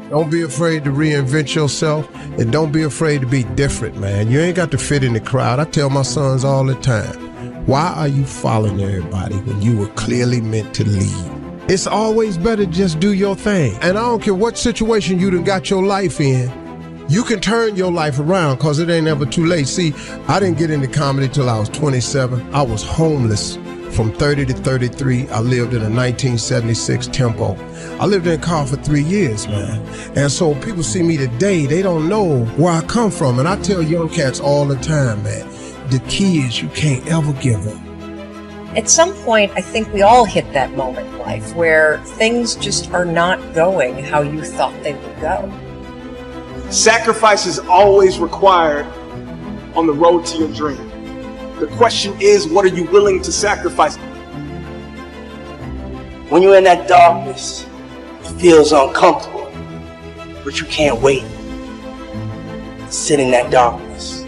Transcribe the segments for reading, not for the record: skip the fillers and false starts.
Don't be afraid to reinvent yourself, and don't be afraid to be different, man. You ain't got to fit in the crowd. I tell my sons all the time, why are you following everybody when you were clearly meant to lead? It's always better to just do your thing. And I don't care what situation you done got your life in, you can turn your life around, because it ain't ever too late. See, I didn't get into comedy till I was 27. I was homeless from 30 to 33. I lived in a 1976 Tempo. I lived in a car for 3 years, man. And so people see me today, they don't know where I come from. And I tell young cats all the time, man, the key is you can't ever give up. At some point, I think we all hit that moment in life where things just are not going how you thought they would go. Sacrifice is always required on the road to your dream. The question is, what are you willing to sacrifice? When you're in that darkness, it feels uncomfortable, but you can't wait. Sit in that darkness.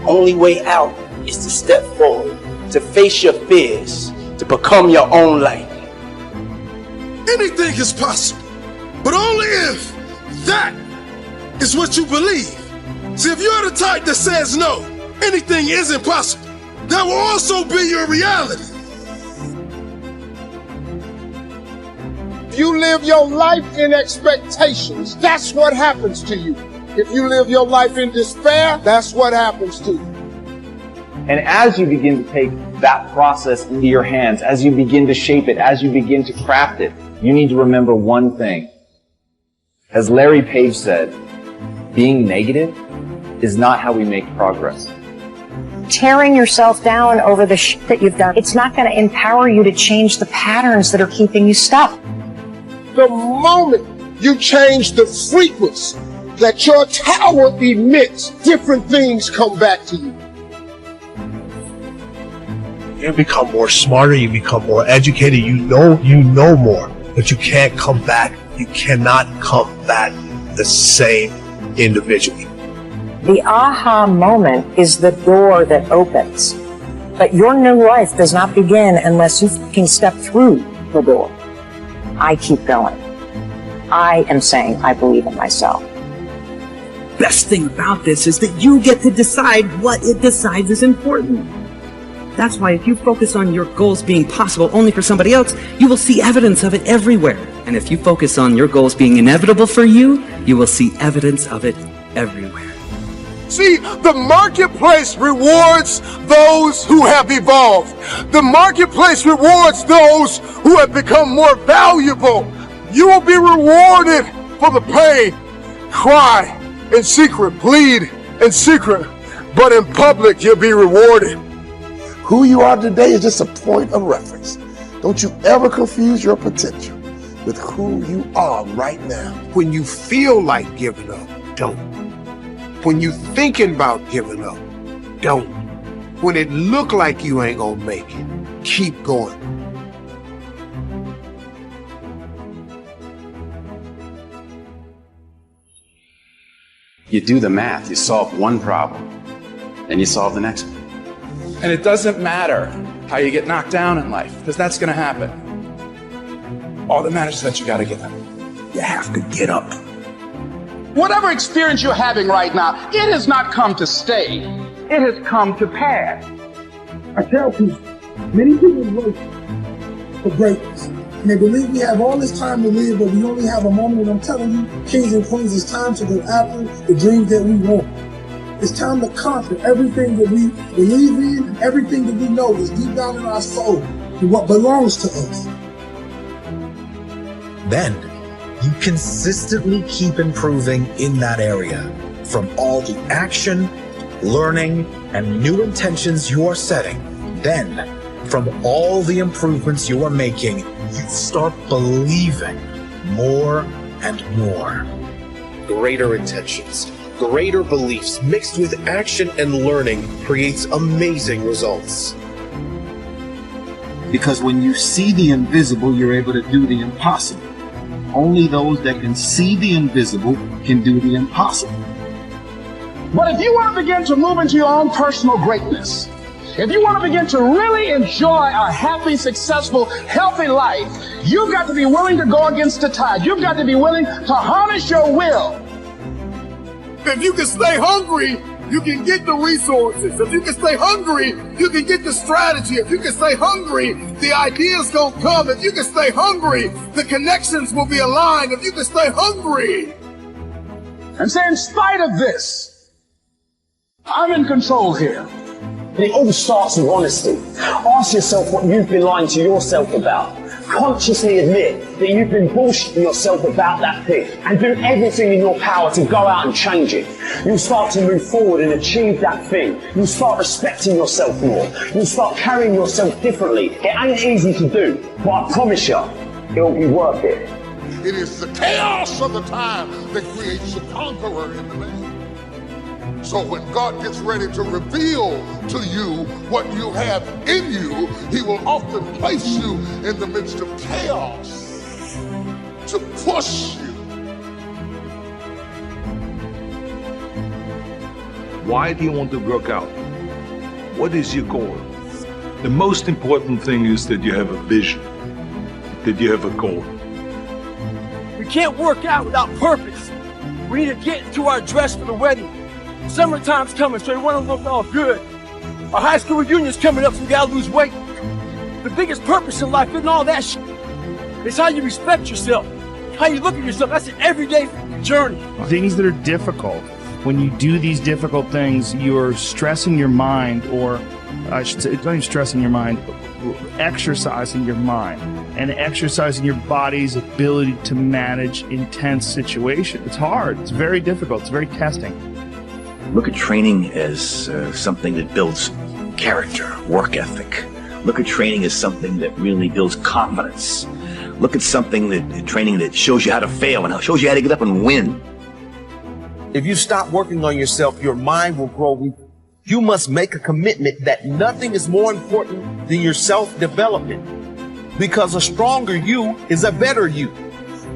Only way out is to step forward, to face your fears, to become your own light. Anything is possible, but only if that is what you believe. See, if you're the type that says no, anything isn't possible, that will also be your reality. If you live your life in expectations, that's what happens to you. If you live your life in despair, that's what happens to you. And as you begin to take that process into your hands, as you begin to shape it, as you begin to craft it, you need to remember one thing. As Larry Page said, being negative is not how we make progress. Tearing yourself down over the shit that you've done, it's not going to empower you to change the patterns that are keeping you stuck. The moment you change the frequency that your tower emits, different things come back to you. You become more smarter, you become more educated, you know more, but you can't come back. You cannot come back the same individual. The aha moment is the door that opens. But your new life does not begin unless you can step through the door. I keep going. I am saying I believe in myself. Best thing about this is that you get to decide what it decides is important. That's why if you focus on your goals being possible only for somebody else, you will see evidence of it everywhere. And if you focus on your goals being inevitable for you, you will see evidence of it everywhere. See, the marketplace rewards those who have evolved. The marketplace rewards those who have become more valuable. You will be rewarded for the pain. Cry in secret, bleed in secret, but in public you'll be rewarded. Who you are today is just a point of reference. Don't you ever confuse your potential with who you are right now. When you feel like giving up, don't. When you thinking about giving up, don't. When it look like you ain't gonna make it, keep going. You do the math, you solve one problem, then you solve the next one. And it doesn't matter how you get knocked down in life, because that's going to happen. All that matters is that you got to get up. You have to get up. Whatever experience you're having right now, it has not come to stay. It has come to pass. I tell people, many people wait for greatness. And they believe we have all this time to live, but we only have a moment. And I'm telling you, kings and queens, it's time to go after the dreams that we want. It's time to conquer everything that we believe in, everything that we know is deep down in our soul, and what belongs to us. Then, you consistently keep improving in that area. From all the action, learning, and new intentions you are setting, then, from all the improvements you are making, you start believing more and more. Greater intentions, greater beliefs mixed with action and learning creates amazing results. Because when you see the invisible, you're able to do the impossible. Only those that can see the invisible can do the impossible. But if you want to begin to move into your own personal greatness, If you want to begin to really enjoy a happy, successful, healthy life, you've got to be willing to go against the tide. You've got to be willing to harness your will. If you can stay hungry, you can get the resources. If you can stay hungry, you can get the strategy. If you can stay hungry, the ideas gonna come. If you can stay hungry, the connections will be aligned. If you can stay hungry. And say, in spite of this, I'm in control here. And it all starts with honesty. Ask yourself what you've been lying to yourself about. Consciously admit that you've been bullshitting yourself about that thing, and do everything in your power to go out and change it. You'll start to move forward and achieve that thing. You'll start respecting yourself more. You'll start carrying yourself differently. It ain't easy to do, but I promise you, it'll be worth it. It is the chaos of the time that creates the conqueror in the man. So when God gets ready to reveal to you what you have in you, he will often place you in the midst of chaos to push you. Why do you want to work out? What is your goal? The most important thing is that you have a vision, that you have a goal. We can't work out without purpose. We need to get into our dress for the wedding. Summertime's coming, so we want to look all good. Our high school reunion's coming up, so we gotta lose weight. The biggest purpose in life isn't all that shit. It's how you respect yourself, how you look at yourself. That's an everyday journey. Things that are difficult. When you do these difficult things, you're stressing your mind, or I should say, not even stressing your mind, exercising your mind and exercising your body's ability to manage intense situations. It's hard. It's very difficult. It's very testing. Look at training as something that builds character, work ethic. Look at training as something that really builds confidence. Look at training that shows you how to fail and shows you how to get up and win. If you stop working on yourself, your mind will grow weak. You must make a commitment that nothing is more important than your self-development. Because a stronger you is a better you.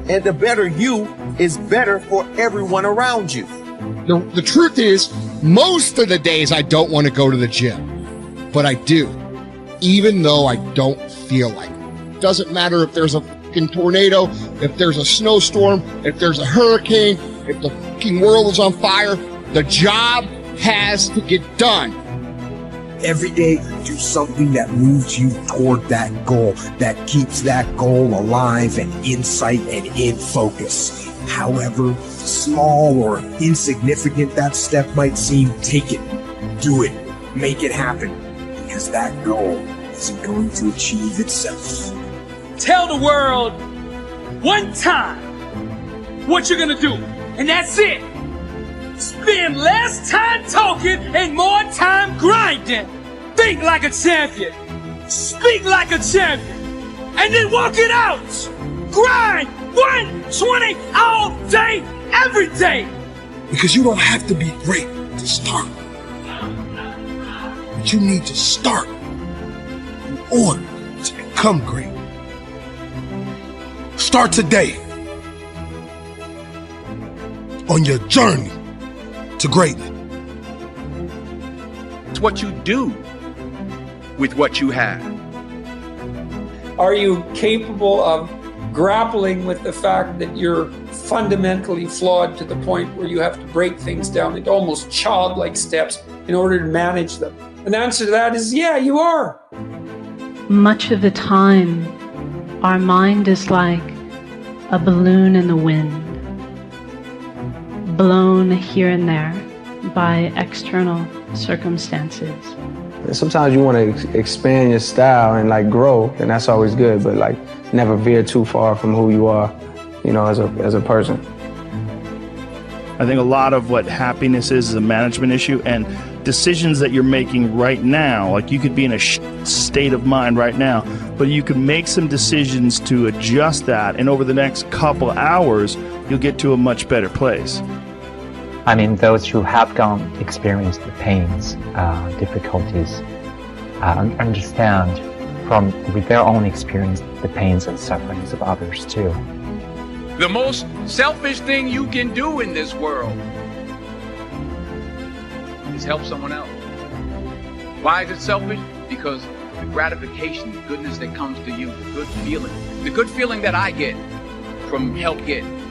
And a better you is better for everyone around you. The truth is, most of the days I don't want to go to the gym, but I do, even though I don't feel like it. Doesn't matter if there's a fucking tornado, if there's a snowstorm, if there's a hurricane, if the fucking world is on fire, the job has to get done. Every day, do something that moves you toward that goal, that keeps that goal alive and in sight and in focus. However small or insignificant that step might seem, take it, do it, make it happen, because that goal isn't going to achieve itself. Tell the world one time what you're gonna do, and that's it. Spend less time talking and more time grinding. Think like a champion. Speak like a champion. And then walk it out. Grind 120 all day, every day. Because you don't have to be great to start. But you need to start in order to become great. Start today on your journey to greatness. It's what you do with what you have. Are you capable of grappling with the fact that you're fundamentally flawed to the point where you have to break things down into almost childlike steps in order to manage them? And the answer to that is, yeah, you are. Much of the time, our mind is like a balloon in the wind, blown here and there by external circumstances. Sometimes you want to expand your style and like grow, and that's always good, but like never veer too far from who you are, you know, as a person. I think a lot of what happiness is a management issue, and decisions that you're making right now, like you could be in a state of mind right now, but you can make some decisions to adjust that, and over the next couple hours, you'll get to a much better place. I mean, those who have experienced the pains, difficulties, understand with their own experience the pains and sufferings of others too. The most selfish thing you can do in this world is help someone else. Why is it selfish? Because the gratification, the goodness that comes to you, the good feeling that I get from help getting,